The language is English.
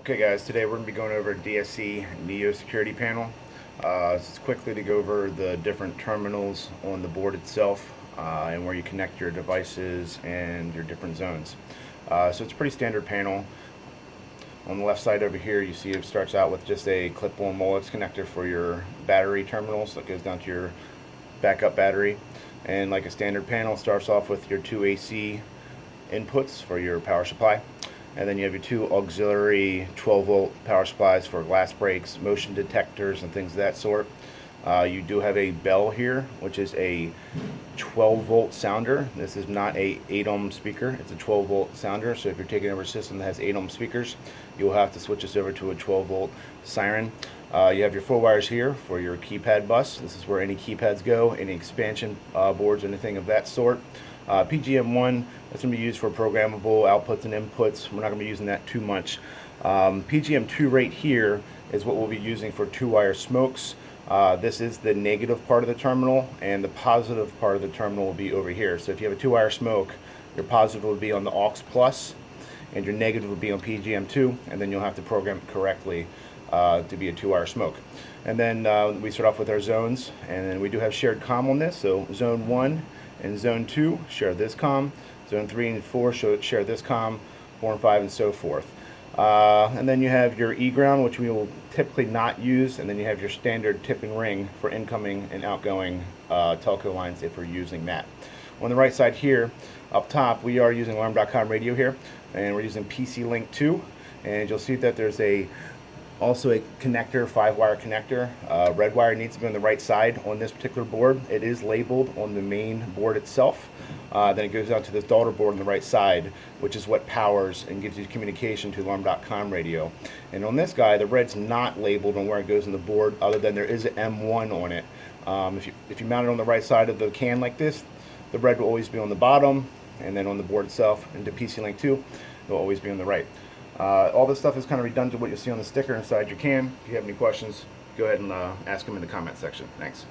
Okay guys, today we're going to be going over DSC Neo Security Panel. Just quickly to go over the different terminals on the board itself and where you connect your devices and your different zones. So it's a pretty standard panel. On the left side over here you see it starts out with just a clip-on Molex connector for your battery terminals that goes down to your backup battery. And like a standard panel, it starts off with your two AC inputs for your power supply. And then you have your two auxiliary 12-volt power supplies for glass breaks, motion detectors, and things of that sort. You do have a bell here, which is a 12-volt sounder. This is not a 8-ohm speaker. It's a 12-volt sounder. So if you're taking over a system that has 8-ohm speakers, you'll have to switch this over to a 12-volt siren. You have your 4 wires here for your keypad bus. This is where any keypads go, any expansion boards, anything of that sort. PGM1, that's going to be used for programmable outputs and inputs. We're not going to be using that too much. PGM2 right here is what we'll be using for 2-wire smokes. This is the negative part of the terminal, and the positive part of the terminal will be over here. So if you have a 2-wire smoke, your positive will be on the aux plus, and your negative will be on PGM2, and then you'll have to program it correctly to be a 2-wire smoke. And then we start off with our zones, and then we do have shared comm on this. So zone 1 and zone 2 share this comm, zone 3 and 4 share this comm, 4 and 5 and so forth. And then you have your E-ground, which we will typically not use, and then you have your standard tipping ring for incoming and outgoing telco lines if we're using that. On the right side here, up top, we are using alarm.com radio here, and we're using PC Link 2, and you'll see that there's also a connector, 5-wire connector. Red wire needs to be on the right side on this particular board. It is labeled on the main board itself. Then it goes out to this daughter board on the right side, which is what powers and gives you communication to alarm.com radio. And on this guy, the red's not labeled on where it goes on the board, other than there is an M1 on it. If you mount it on the right side of the can like this, the red will always be on the bottom, and then on the board itself, into PC Link 2, it will always be on the right. All this stuff is kind of redundant to what you'll see on the sticker inside your can. If you have any questions, go ahead and ask them in the comment section. Thanks.